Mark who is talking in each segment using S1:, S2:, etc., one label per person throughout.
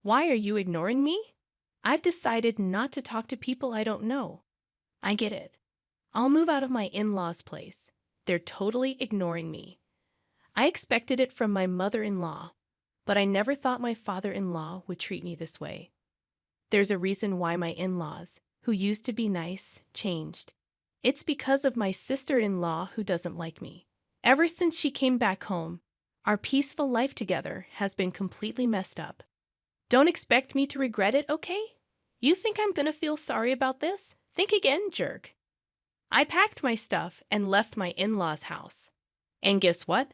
S1: Why are you ignoring me? I've decided not to talk to people I don't know. I get it. I'll move out of my in-laws' place. They're totally ignoring me. I expected it from my mother-in-law, but I never thought my father-in-law would treat me this way. There's a reason why my in-laws, who used to be nice, changed. It's because of my sister-in-law who doesn't like me. Ever since she came back home, our peaceful life together has been completely messed up. Don't expect me to regret it, okay? You think I'm gonna feel sorry about this? Think again, jerk. I packed my stuff and left my in-laws' house. And guess what?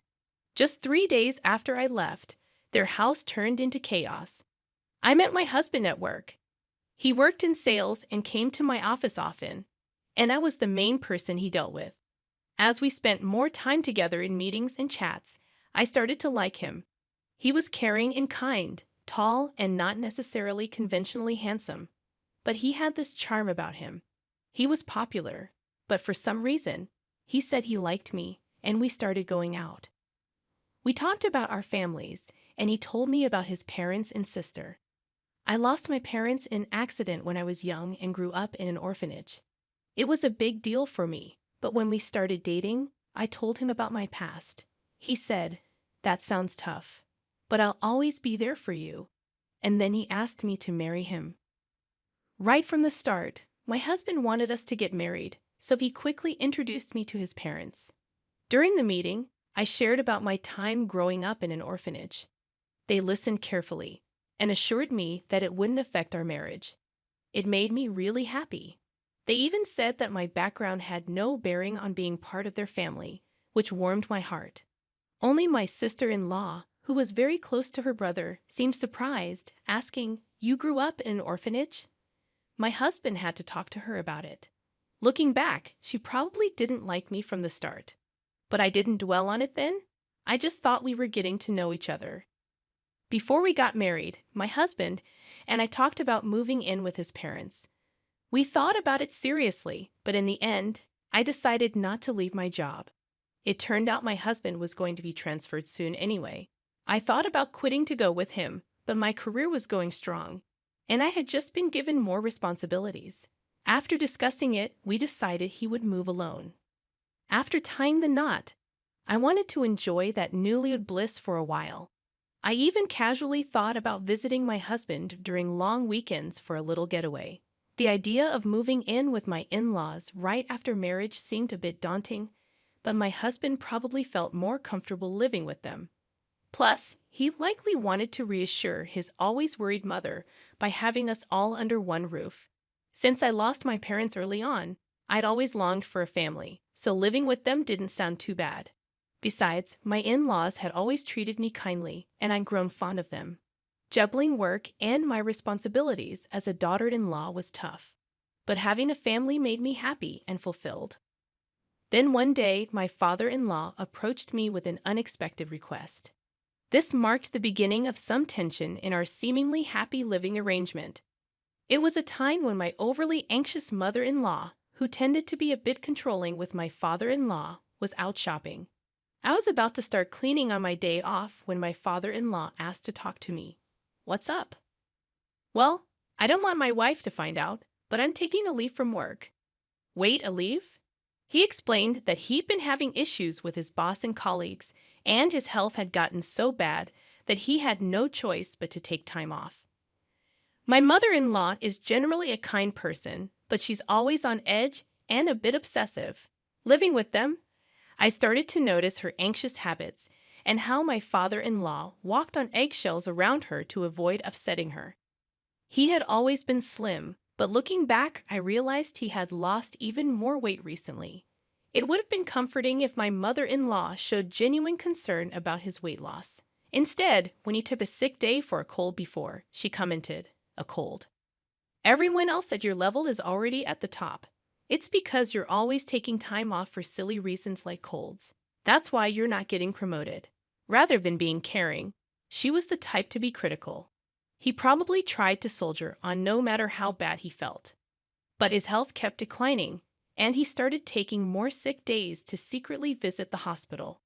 S1: Just 3 days after I left, their house turned into chaos. I met my husband at work. He worked in sales and came to my office often, and I was the main person he dealt with. As we spent more time together in meetings and chats, I started to like him. He was caring and kind, tall and not necessarily conventionally handsome. But he had this charm about him. He was popular, but for some reason, he said he liked me, and we started going out. We talked about our families, and he told me about his parents and sister. I lost my parents in an accident when I was young and grew up in an orphanage. It was a big deal for me, but when we started dating, I told him about my past. He said, "That sounds tough, but I'll always be there for you." And then he asked me to marry him. Right from the start, my husband wanted us to get married, so he quickly introduced me to his parents. During the meeting, I shared about my time growing up in an orphanage. They listened carefully and assured me that it wouldn't affect our marriage. It made me really happy. They even said that my background had no bearing on being part of their family, which warmed my heart. Only my sister-in-law, who was very close to her brother, seemed surprised, asking, "You grew up in an orphanage?" My husband had to talk to her about it. Looking back, she probably didn't like me from the start. But I didn't dwell on it then. I just thought we were getting to know each other. Before we got married, my husband and I talked about moving in with his parents. We thought about it seriously, but in the end, I decided not to leave my job. It turned out my husband was going to be transferred soon anyway. I thought about quitting to go with him, but my career was going strong, and I had just been given more responsibilities. After discussing it, we decided he would move alone. After tying the knot, I wanted to enjoy that newlywed bliss for a while. I even casually thought about visiting my husband during long weekends for a little getaway. The idea of moving in with my in-laws right after marriage seemed a bit daunting, but my husband probably felt more comfortable living with them. Plus, he likely wanted to reassure his always worried mother by having us all under one roof. Since I lost my parents early on, I'd always longed for a family, so living with them didn't sound too bad. Besides, my in-laws had always treated me kindly, and I'd grown fond of them. Juggling work and my responsibilities as a daughter-in-law was tough, but having a family made me happy and fulfilled. Then one day, my father-in-law approached me with an unexpected request. This marked the beginning of some tension in our seemingly happy living arrangement. It was a time when my overly anxious mother-in-law, who tended to be a bit controlling with my father-in-law, was out shopping. I was about to start cleaning on my day off when my father-in-law asked to talk to me. "What's up?" "Well, I don't want my wife to find out, but I'm taking a leave from work." "Wait, a leave?" He explained that he'd been having issues with his boss and colleagues, and his health had gotten so bad that he had no choice but to take time off. My mother-in-law is generally a kind person, but she's always on edge and a bit obsessive. Living with them, I started to notice her anxious habits and how my father-in-law walked on eggshells around her to avoid upsetting her. He had always been slim, but looking back, I realized he had lost even more weight recently. It would have been comforting if my mother-in-law showed genuine concern about his weight loss. Instead, when he took a sick day for a cold before, she commented, "A cold. Everyone else at your level is already at the top. It's because you're always taking time off for silly reasons like colds. That's why you're not getting promoted." Rather than being caring, she was the type to be critical. He probably tried to soldier on no matter how bad he felt. But his health kept declining, and he started taking more sick days to secretly visit the hospital.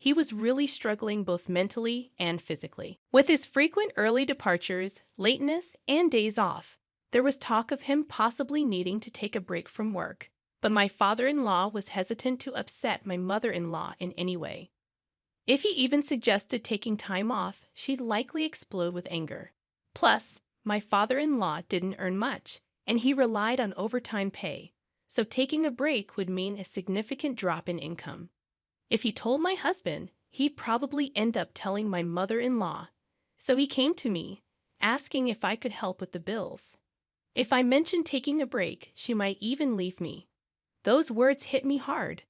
S1: he was really struggling both mentally and physically. With his frequent early departures, lateness, and days off, there was talk of him possibly needing to take a break from work. But my father-in-law was hesitant to upset my mother-in-law in any way. If he even suggested taking time off, she'd likely explode with anger. Plus, my father-in-law didn't earn much, and he relied on overtime pay, so taking a break would mean a significant drop in income. If he told my husband, he'd probably end up telling my mother-in-law, so he came to me, asking if I could help with the bills. If I mentioned taking a break, she might even leave me. Those words hit me hard.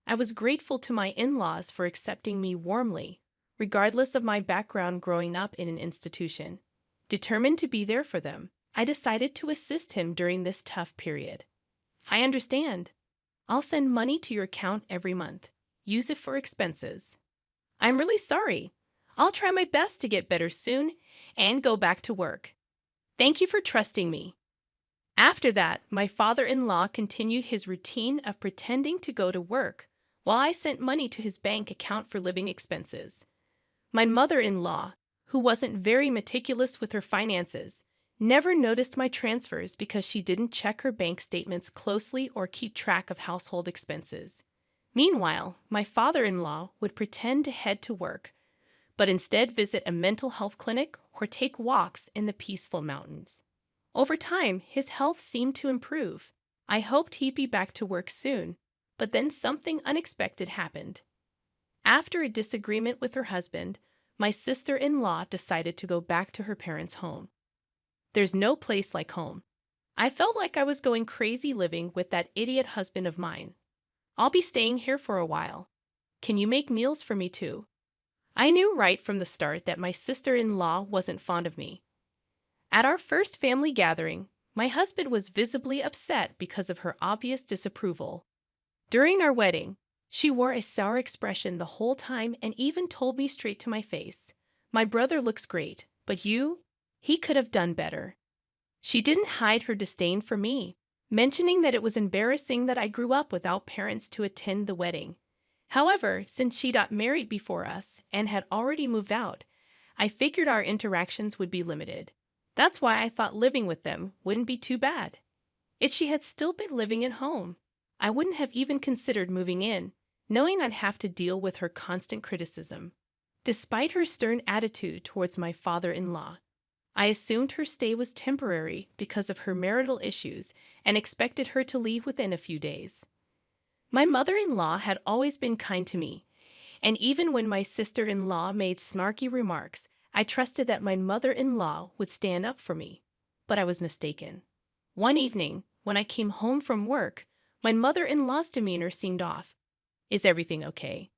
S1: I was grateful to my in-laws for accepting me warmly, regardless of my background growing up in an institution. Determined to be there for them, I decided to assist him during this tough period. I understand. I'll send money to your account every month. Use it for expenses. I'm really sorry. I'll try my best to get better soon and go back to work. Thank you for trusting me. After that, my father-in-law continued his routine of pretending to go to work while I sent money to his bank account for living expenses. My mother-in-law, who wasn't very meticulous with her finances, never noticed my transfers because she didn't check her bank statements closely or keep track of household expenses. Meanwhile, my father-in-law would pretend to head to work, but instead visit a mental health clinic or take walks in the peaceful mountains. Over time, his health seemed to improve. I hoped he'd be back to work soon, but then something unexpected happened. After a disagreement with her husband, my sister-in-law decided to go back to her parents' home. There's no place like home. I felt like I was going crazy living with that idiot husband of mine. I'll be staying here for a while. Can you make meals for me too? I knew right from the start that my sister-in-law wasn't fond of me. At our first family gathering, my husband was visibly upset because of her obvious disapproval. During our wedding, she wore a sour expression the whole time and even told me straight to my face, "My brother looks great, but you? He could have done better." She didn't hide her disdain for me, mentioning that it was embarrassing that I grew up without parents to attend the wedding. However, since she got married before us and had already moved out, I figured our interactions would be limited. That's why I thought living with them wouldn't be too bad. If she had still been living at home, I wouldn't have even considered moving in, knowing I'd have to deal with her constant criticism. Despite her stern attitude towards my father-in-law, I assumed her stay was temporary because of her marital issues and expected her to leave within a few days. My mother-in-law had always been kind to me, and even when my sister-in-law made snarky remarks, I trusted that my mother-in-law would stand up for me. But I was mistaken. One evening, when I came home from work, my mother-in-law's demeanor seemed off. "Is everything okay?"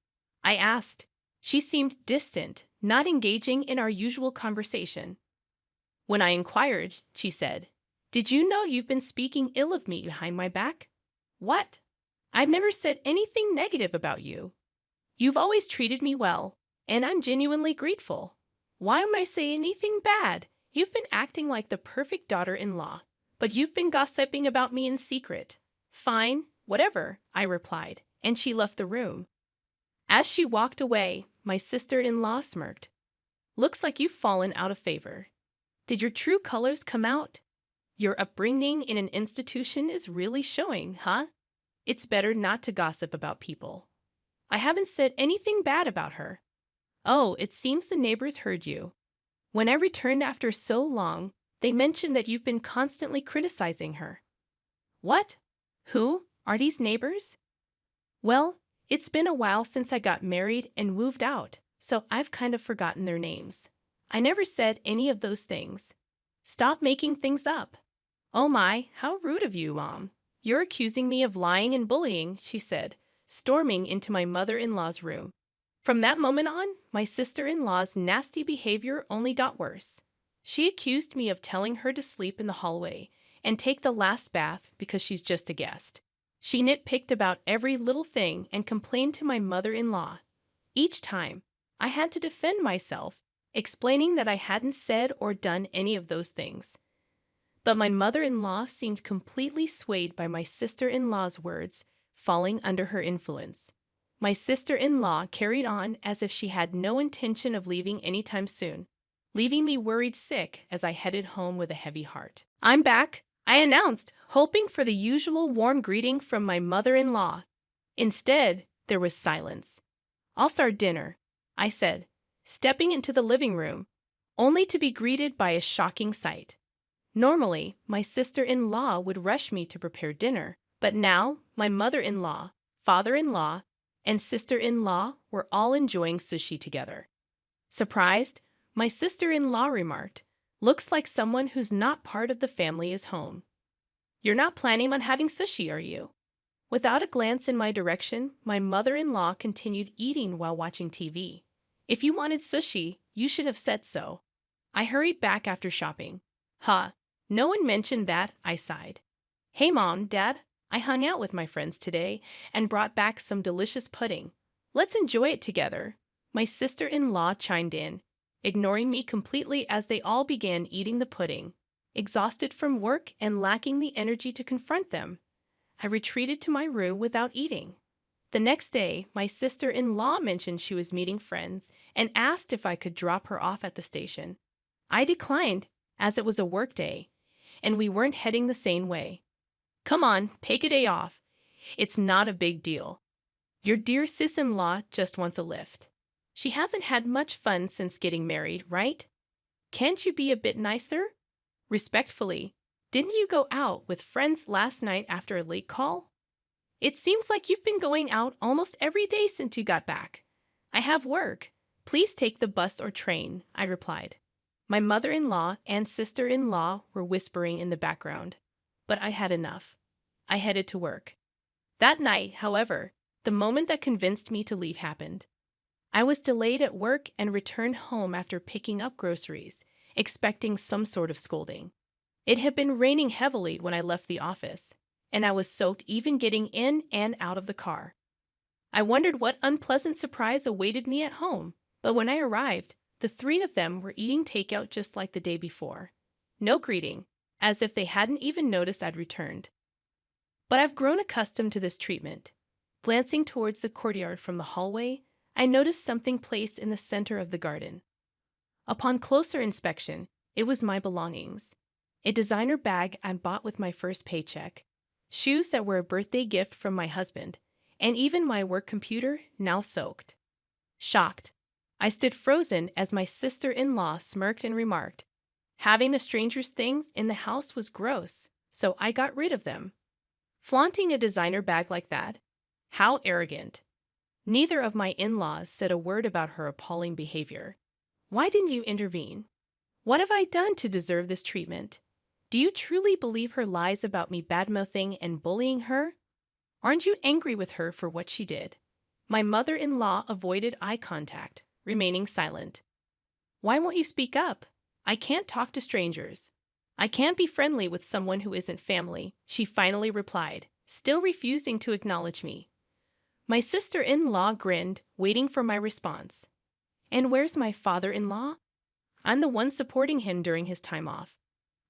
S1: I asked. She seemed distant, not engaging in our usual conversation. When I inquired, she said, "Did you know you've been speaking ill of me behind my back?" "What? I've never said anything negative about you. You've always treated me well, and I'm genuinely grateful. Why am I saying anything bad? You've been acting like the perfect daughter-in-law, but you've been gossiping about me in secret." "Fine, whatever," I replied, and she left the room. As she walked away, my sister-in-law smirked. "Looks like you've fallen out of favor. Did your true colors come out? Your upbringing in an institution is really showing, huh? It's better not to gossip about people." "I haven't said anything bad about her." "Oh, it seems the neighbors heard you. When I returned after so long, they mentioned that you've been constantly criticizing her." "What? Who? Are these neighbors?" "Well, it's been a while since I got married and moved out, so I've kind of forgotten their names. I never said any of those things. Stop making things up." "Oh my, how rude of you, Mom. You're accusing me of lying and bullying," she said, storming into my mother-in-law's room. From that moment on, my sister-in-law's nasty behavior only got worse. She accused me of telling her to sleep in the hallway and take the last bath because she's just a guest. She nitpicked about every little thing and complained to my mother-in-law. Each time, I had to defend myself, explaining that I hadn't said or done any of those things. But my mother-in-law seemed completely swayed by my sister-in-law's words, falling under her influence. My sister-in-law carried on as if she had no intention of leaving anytime soon, leaving me worried sick as I headed home with a heavy heart. "I'm back," I announced, hoping for the usual warm greeting from my mother-in-law. Instead, there was silence. "I'll start dinner," I said, stepping into the living room, only to be greeted by a shocking sight. Normally, my sister-in-law would rush me to prepare dinner, but now my mother-in-law, father-in-law, and sister-in-law were all enjoying sushi together. Surprised, my sister-in-law remarked, "Looks like someone who's not part of the family is home. You're not planning on having sushi, are you?" Without a glance in my direction, my mother-in-law continued eating while watching TV. "If you wanted sushi, you should have said so." I hurried back after shopping. "Huh, no one mentioned that," I sighed. "Hey Mom, Dad, I hung out with my friends today and brought back some delicious pudding. Let's enjoy it together." My sister-in-law chimed in, ignoring me completely as they all began eating the pudding. Exhausted from work and lacking the energy to confront them, I retreated to my room without eating. The next day, my sister-in-law mentioned she was meeting friends and asked if I could drop her off at the station. I declined, as it was a work day, and we weren't heading the same way. "Come on, take a day off. It's not a big deal. Your dear sis-in-law just wants a lift. She hasn't had much fun since getting married, right? Can't you be a bit nicer?" Respectfully, "Didn't you go out with friends last night after a late call? It seems like you've been going out almost every day since you got back." "I have work. Please take the bus or train," I replied. My mother-in-law and sister-in-law were whispering in the background, but I had enough. I headed to work. That night, however, the moment that convinced me to leave happened. I was delayed at work and returned home after picking up groceries, expecting some sort of scolding. It had been raining heavily when I left the office, and I was soaked even getting in and out of the car. I wondered what unpleasant surprise awaited me at home, but when I arrived, the three of them were eating takeout just like the day before. No greeting, as if they hadn't even noticed I'd returned. But I've grown accustomed to this treatment. Glancing towards the courtyard from the hallway, I noticed something placed in the center of the garden. Upon closer inspection, it was my belongings. A designer bag I bought with my first paycheck, shoes that were a birthday gift from my husband, and even my work computer, now soaked. Shocked, I stood frozen as my sister-in-law smirked and remarked, "Having a stranger's things in the house was gross, so I got rid of them." Flaunting a designer bag like that? How arrogant. Neither of my in-laws said a word about her appalling behavior. Why didn't you intervene? What have I done to deserve this treatment? Do you truly believe her lies about me badmouthing and bullying her? Aren't you angry with her for what she did? My mother-in-law avoided eye contact, remaining silent. "Why won't you speak up? I can't talk to strangers. I can't be friendly with someone who isn't family," she finally replied, still refusing to acknowledge me. My sister-in-law grinned, waiting for my response. "And where's my father-in-law? I'm the one supporting him during his time off.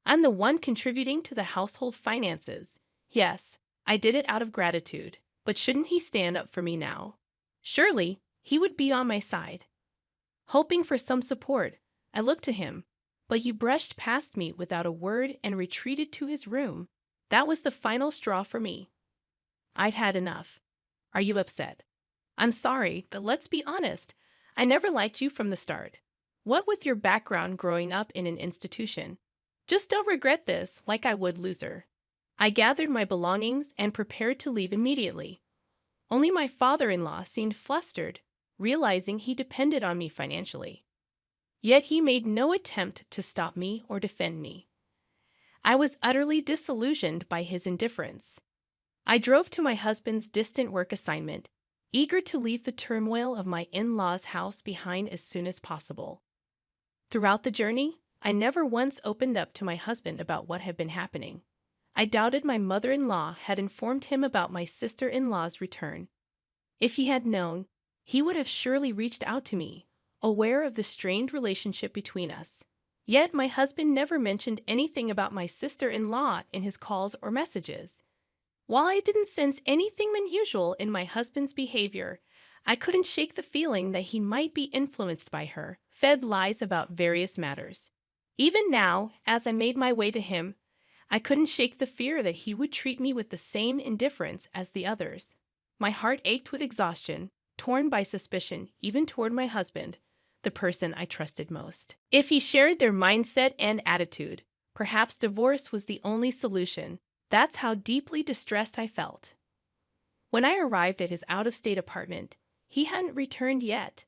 S1: I'm the one contributing to the household finances. Yes, I did it out of gratitude, but shouldn't he stand up for me now? Surely, he would be on my side." Hoping for some support, I looked to him, but he brushed past me without a word and retreated to his room. That was the final straw for me. "I've had enough. Are you upset?" "I'm sorry, but let's be honest. I never liked you from the start. What with your background growing up in an institution? Just don't regret this like I would loser." I gathered my belongings and prepared to leave immediately. Only my father-in-law seemed flustered, realizing he depended on me financially. Yet he made no attempt to stop me or defend me. I was utterly disillusioned by his indifference. I drove to my husband's distant work assignment, eager to leave the turmoil of my in-laws' house behind as soon as possible. Throughout the journey, I never once opened up to my husband about what had been happening. I doubted my mother-in-law had informed him about my sister-in-law's return. If he had known, he would have surely reached out to me, aware of the strained relationship between us. Yet my husband never mentioned anything about my sister-in-law in his calls or messages. While I didn't sense anything unusual in my husband's behavior, I couldn't shake the feeling that he might be influenced by her, fed lies about various matters. Even now, as I made my way to him, I couldn't shake the fear that he would treat me with the same indifference as the others. My heart ached with exhaustion, torn by suspicion even toward my husband, the person I trusted most. If he shared their mindset and attitude, perhaps divorce was the only solution. That's how deeply distressed I felt. When I arrived at his out-of-state apartment, he hadn't returned yet,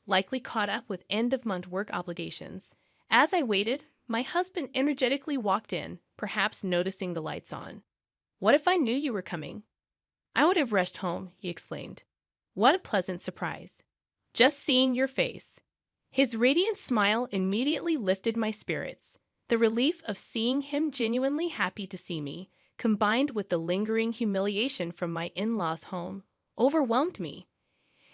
S1: likely caught up with end-of-month work obligations. As I waited, my husband energetically walked in, perhaps noticing the lights on. "What if I knew you were coming?" "I would have rushed home," he exclaimed. "What a pleasant surprise. Just seeing your face." His radiant smile immediately lifted my spirits. The relief of seeing him genuinely happy to see me, combined with the lingering humiliation from my in-laws' home, overwhelmed me,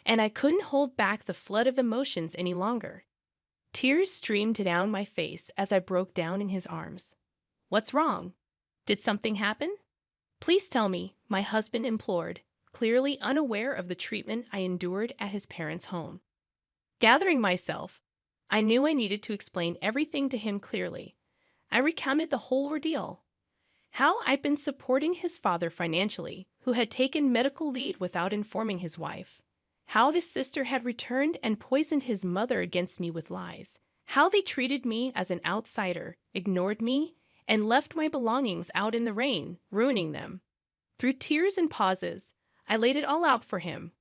S1: and I couldn't hold back the flood of emotions any longer. Tears streamed down my face as I broke down in his arms. "What's wrong? Did something happen?" "Please tell me," my husband implored, clearly unaware of the treatment I endured at his parents' home. Gathering myself, I knew I needed to explain everything to him clearly. I recounted the whole ordeal. How I'd been supporting his father financially, who had taken medical leave without informing his wife. How his sister had returned and poisoned his mother against me with lies. How they treated me as an outsider, ignored me, and left my belongings out in the rain, ruining them. Through tears and pauses, I laid it all out for him.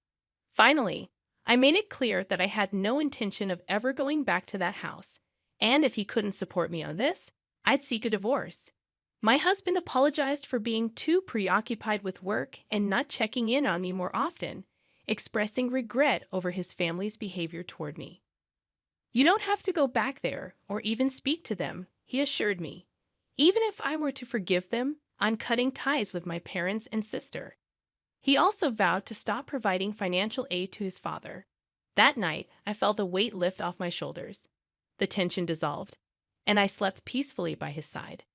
S1: Finally, I made it clear that I had no intention of ever going back to that house, and if he couldn't support me on this, I'd seek a divorce. My husband apologized for being too preoccupied with work and not checking in on me more often, expressing regret over his family's behavior toward me. "You don't have to go back there or even speak to them," he assured me. "Even if I were to forgive them, I'm cutting ties with my parents and sister." He also vowed to stop providing financial aid to his father. That night, I felt a weight lift off my shoulders. The tension dissolved, and I slept peacefully by his side.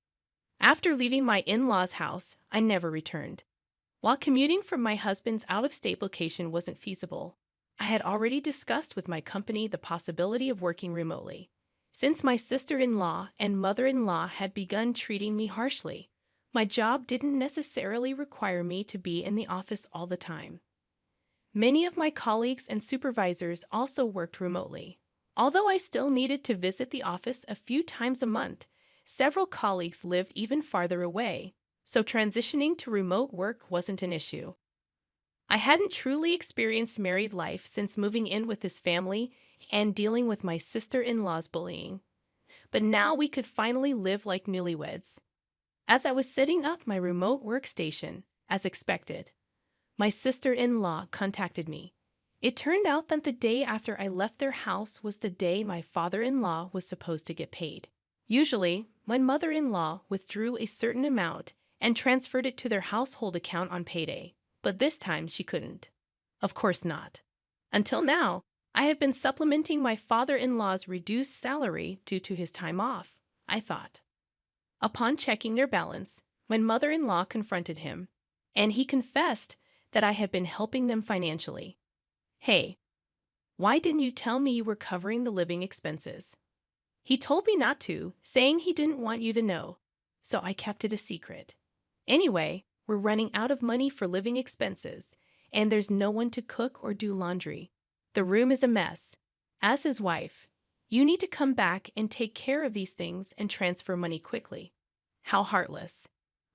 S1: After leaving my in-laws' house, I never returned. While commuting from my husband's out-of-state location wasn't feasible, I had already discussed with my company the possibility of working remotely. Since my sister-in-law and mother-in-law had begun treating me harshly, my job didn't necessarily require me to be in the office all the time. Many of my colleagues and supervisors also worked remotely. Although I still needed to visit the office a few times a month, several colleagues lived even farther away, so transitioning to remote work wasn't an issue. I hadn't truly experienced married life since moving in with his family and dealing with my sister-in-law's bullying. But now we could finally live like newlyweds. As I was setting up my remote workstation, as expected, my sister-in-law contacted me. It turned out that the day after I left their house was the day my father-in-law was supposed to get paid. Usually, my mother-in-law withdrew a certain amount and transferred it to their household account on payday, but this time she couldn't. Of course not. Until now, I have been supplementing my father-in-law's reduced salary due to his time off, I thought. Upon checking their balance, my mother-in-law confronted him, and he confessed that I had been helping them financially. "Hey, why didn't you tell me you were covering the living expenses?" "He told me not to, saying he didn't want you to know, so I kept it a secret. Anyway, we're running out of money for living expenses, and there's no one to cook or do laundry. The room is a mess. As his wife, you need to come back and take care of these things and transfer money quickly." How heartless.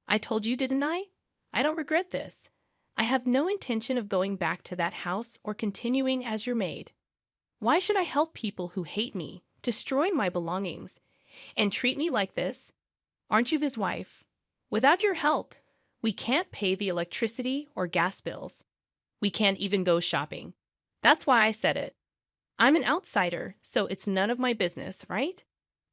S1: I told you, didn't I? I don't regret this. I have no intention of going back to that house or continuing as your maid. Why should I help people who hate me, destroy my belongings, and treat me like this? Aren't you his wife? Without your help, we can't pay the electricity or gas bills. We can't even go shopping. That's why I said it. I'm an outsider, so it's none of my business, right?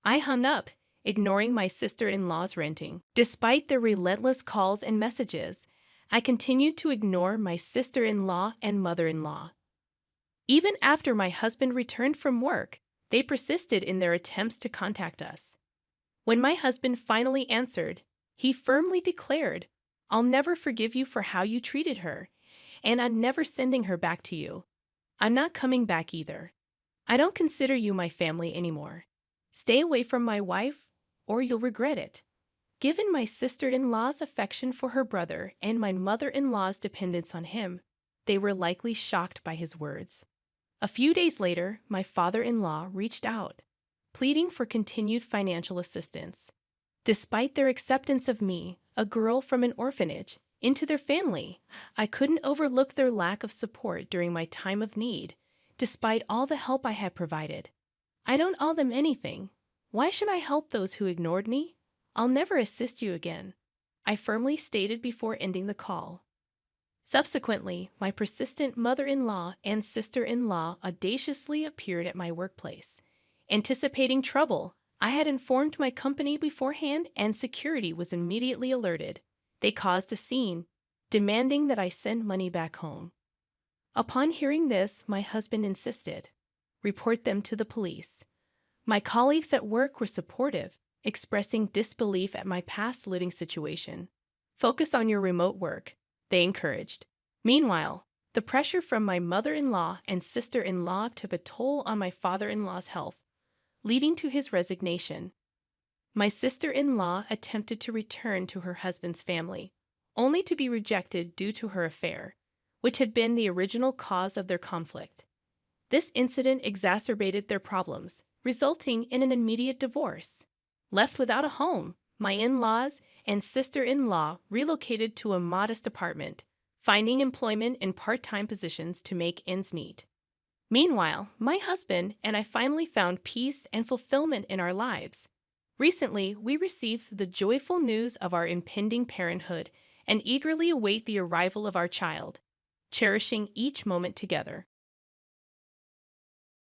S1: I hung up, ignoring my sister-in-law's ranting. Despite their relentless calls and messages, I continued to ignore my sister-in-law and mother-in-law. Even after my husband returned from work, they persisted in their attempts to contact us. When my husband finally answered, he firmly declared, "I'll never forgive you for how you treated her, and I'm never sending her back to you." I'm not coming back either. I don't consider you my family anymore. Stay away from my wife, or you'll regret it. Given my sister-in-law's affection for her brother and my mother-in-law's dependence on him, they were likely shocked by his words. A few days later, my father-in-law reached out, pleading for continued financial assistance. Despite their acceptance of me, a girl from an orphanage, into their family, I couldn't overlook their lack of support during my time of need, despite all the help I had provided. I don't owe them anything. Why should I help those who ignored me? I'll never assist you again, I firmly stated before ending the call. Subsequently, my persistent mother-in-law and sister-in-law audaciously appeared at my workplace. Anticipating trouble, I had informed my company beforehand and security was immediately alerted. They caused a scene, demanding that I send money back home. Upon hearing this, my husband insisted, report them to the police. My colleagues at work were supportive, expressing disbelief at my past living situation. Focus on your remote work, they encouraged. Meanwhile, the pressure from my mother-in-law and sister-in-law took a toll on my father-in-law's health, leading to his resignation. My sister-in-law attempted to return to her husband's family, only to be rejected due to her affair, which had been the original cause of their conflict. This incident exacerbated their problems, resulting in an immediate divorce. Left without a home, my in-laws and sister-in-law relocated to a modest apartment, finding employment in part-time positions to make ends meet. Meanwhile, my husband and I finally found peace and fulfillment in our lives. Recently, we received the joyful news of our impending parenthood and eagerly await the arrival of our child, cherishing each moment together.